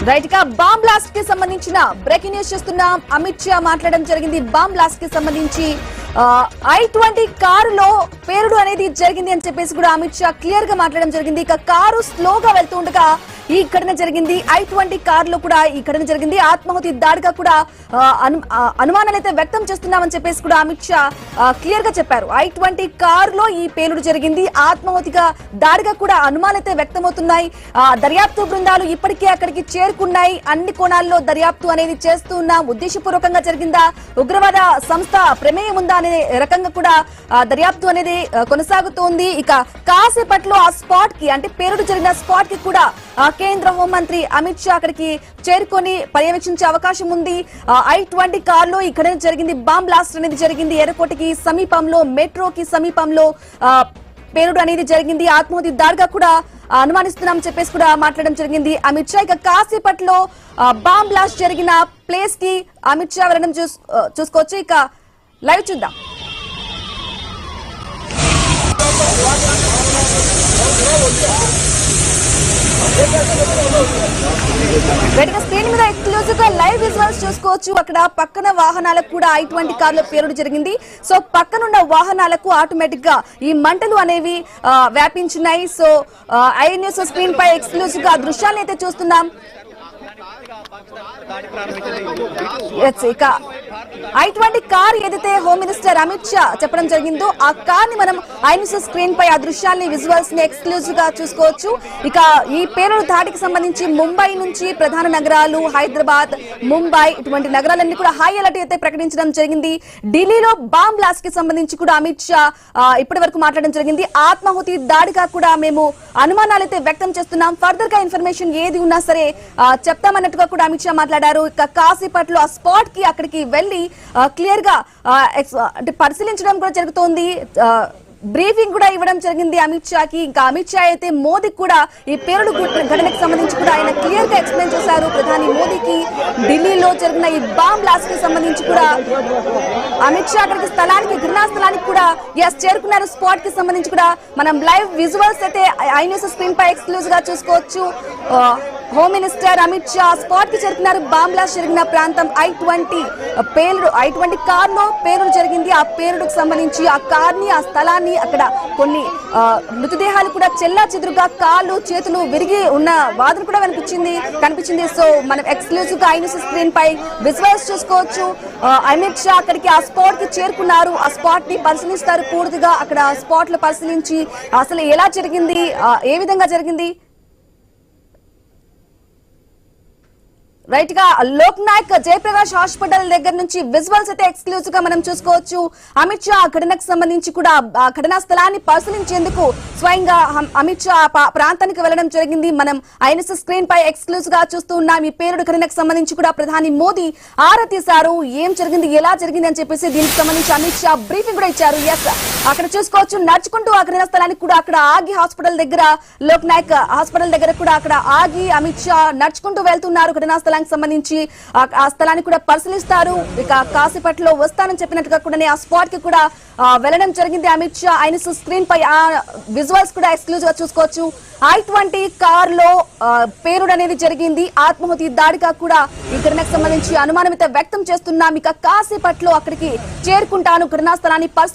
Right గా bomb blast కి సంబంధించిన బ్రేకింగ్ న్యూస్ చూస్తున్నాం. అమిత్ షా మాట్లాడడం జరిగింది. బాంబ్ బ్లాస్ట్ కి సంబంధించి I-20 కారులో పేలుడు అనేది జరిగింది అని చెప్పేసి కూడా అమిత్ షా క్లియర్ గా మాట్లాడడం జరిగింది. ఇక కారు స్లోగా వెళ్తూ ఉండగా ఈ ఘటన జరిగింది. I-20 కారులో కూడా ఈ ఘటన జరిగింది. ఆత్మాహుతి దాడిగా కూడా అనుమానాలు అయితే వ్యక్తం చేస్తున్నామని చెప్పేసి కూడా అమిత్ షా క్లియర్ గా చెప్పారు. I-20 కారులో ఈ పేలుడు జరిగింది. ఆత్మాహుతిగా దాడిగా కూడా అనుమానాలు అయితే వ్యక్తమవుతున్నాయి. దర్యాప్తు బృందాలు ఇప్పటికే అక్కడికి చేరుకున్నాయి. అన్ని కోణాల్లో దర్యాప్తు అనేది చేస్తూ ఉన్నాం. ఉద్దేశపూర్వకంగా జరిగిందా, ఉగ్రవాద సంస్థ ప్రమేయం ఉందా అనే రకంగా కూడా దర్యాప్తు అనేది కొనసాగుతోంది. ఇక కాసేపట్లో ఆ స్పాట్ కి అంటే పేలుడు జరిగిన స్పాట్ కి కూడా కేంద్ర హోంమంత్రి అమిత్ షా అక్కడికి చేరుకొని పర్యవేక్షించే అవకాశం ఉంది. I-20 కారులో ఈ ఘటన జరిగింది. బాంబ్ బ్లాస్ట్ అనేది జరిగింది. ఎయిర్పోర్ట్ కి సమీపంలో, మెట్రోకి సమీపంలో పేలుడు అనేది జరిగింది. ఆత్మాహుతి దాడిగా కూడా అనుమానిస్తున్నాం చెప్పేసి కూడా మాట్లాడడం జరిగింది అమిత్ షా. ఇక కాసేపట్లో బాంబ్ బ్లాస్ట్ జరిగిన ప్లేస్ కి అమిత్ షా వెళ్ళడం చూసుకోవచ్చు. ఇక లైవ్ చూద్దాం. స్క్రీన్ మీద ఎక్స్క్లూజివ్ గా లైవ్ విజువల్స్ చూసుకోవచ్చు. అక్కడ పక్కన వాహనాలకు కూడా I-20 కారులో పేలుడు జరిగింది. సో పక్కనున్న వాహనాలకు ఆటోమేటిక్ గా ఈ మంటలు అనేవి వ్యాపించున్నాయి. సో ఐ న్యూస్ స్క్రీన్ పై ఎక్స్క్లూజివ్ గా దృశ్యాలను అయితే చూస్తున్నాం. ఇక I-20 కార్ ఏదైతే హోమ్ మినిస్టర్ అమిత్ షా చెప్పడం జరిగిందో ఆ కార్ ని మనం ఐన్యూస్ స్క్రీన్ పై ఆ దృశ్యాల్ని విజువల్స్ ని ఎక్స్క్లూజివ్ గా చూసుకోవచ్చు. ఇక ఈ పేలుడు దాడికి సంబంధించి ముంబై నుంచి ప్రధాన నగరాలు హైదరాబాద్, ముంబై ఇటువంటి నగరాలన్నీ కూడా హై అలర్ట్ అయితే ప్రకటించడం జరిగింది. ఢిల్లీలో బాంబ్ బ్లాస్ట్ కి సంబంధించి కూడా అమిత్ షా ఇప్పటి వరకు మాట్లాడడం జరిగింది. ఆత్మాహుతి దాడిగా కూడా మేము అనుమానాలు అయితే వ్యక్తం చేస్తున్నాం. ఫర్దర్ గా ఇన్ఫర్మేషన్ ఏది ఉన్నా సరే చెప్తామన్నట్టుగా కూడా అమిత్ షా మాట్లాడారు. ఇక కాసేపట్లో ఆ స్పాట్ కి అక్కడికి వెళ్లి క్లియర్ గా అంటే పరిశీలించడం కూడా జరుగుతోంది. బ్రీఫింగ్ కూడా ఇవ్వడం జరిగింది అమిత్ షాకి. ఇంకా అమిత్ షా అయితే మోదీకి కూడా ఈ పేలుడు ఘటనకు సంబంధించి కూడా ఆయన క్లియర్ గా ఎక్స్ప్లెయిన్ చేశారు. ప్రధాని మోదీకి ఢిల్లీలో జరిగిన ఈ బాంబ్ బ్లాస్ట్ కి సంబంధించి కూడా అమిత్ షా అక్కడికి ఘటనా స్థలానికి కూడా చేరుకున్నారు. స్పాట్ కి సంబంధించి కూడా మనం లైవ్ విజువల్స్ అయితే ఐ న్యూస్ స్క్రీన్ పై ఎక్స్క్లూజివ్ గా చూసుకోవచ్చు. Home minister Amit Shah spot కి చేరుకున్నారు. బాంబ్ బ్లాస్ట్ జరిగిన ప్రాంతం I-20 కారులో పేలుడు జరిగింది. ఆ పేలుడుకు సంబంధించి ఆ కార్ని, ఆ స్థలాన్ని, అక్కడ కొన్ని మృతదేహాలు కూడా చెల్లా చెదురుగా కాళ్ళు చేతులు విరిగి ఉన్న వాదన కూడా కనిపించింది. సో మనం ఎక్స్క్లూజివ్ గా ఐన్యూస్ స్క్రీన్ పై విజువల్స్ చూసుకోవచ్చు. అమిత్ షా అక్కడికి ఆ స్పాట్ కి చేరుకున్నారు. ఆ స్పాట్ ని పరిశీలిస్తారు. పూర్తిగా అక్కడ స్పాట్ లో పరిశీలించి అసలు ఎలా జరిగింది, ఏ విధంగా జరిగింది. రైట్ గా లోక్ నాయక్ జయప్రకాష్ హాస్పిటల్ దగ్గర నుంచి విజువల్స్ అయితే ఎక్స్క్లూజివ్ గా మనం చూసుకోవచ్చు. అమిత్ షా ఘటనకు సంబంధించి కూడా ఘటనా స్థలాన్ని పరిశీలించేందుకు స్వయంగా అమిత్ షా ప్రాంతానికి వెళ్లడం జరిగింది. మనం ఐన్యూస్ స్క్రీన్ పై ఎక్స్క్లూజివ్ గా చూస్తూ ఉన్నాం. ఈ పేలుడు ఘటనకు సంబంధించి కూడా ప్రధాని మోదీ ఆరా తీశారు. ఏం జరిగింది, ఎలా జరిగింది అని చెప్పేసి దీనికి సంబంధించి అమిత్ షా బ్రీఫింగ్ కూడా ఇచ్చారు. అక్కడ చూసుకోవచ్చు. నడుచుకుంటూ ఆ ఘటనా స్థలానికి కూడా అక్కడ ఆగి హాస్పిటల్ దగ్గర, లోక్ నాయక్ హాస్పిటల్ దగ్గర కూడా అక్కడ ఆగి అమిత్ షా నడుచుకుంటూ వెళ్తున్నారు. ఘటనా సంబంధించి ఆ స్థలాన్ని కూడా పరిశీలిస్తారు. ఇక కాసేపట్లో వస్తానని చెప్పినట్టుగా కూడా ఆ స్పాట్ కి కూడా వెళ్లడం జరిగింది అమిత్ షా. ఐన్యూస్ స్క్రీన్ పై ఆ విజువల్స్ కూడా ఎక్స్క్లూజివ్ గా చూసుకోవచ్చు. I-20 కారులో పేలుడు అనేది జరిగింది. ఆత్మాహుతి దాడిగా కూడా ఈ ఘటనకు సంబంధించి అనుమానం అయితే వ్యక్తం చేస్తున్నాం. ఇక కాసేపట్లో అక్కడికి చేరుకుంటాను, ఘటనా స్థలాన్ని పరిశీలి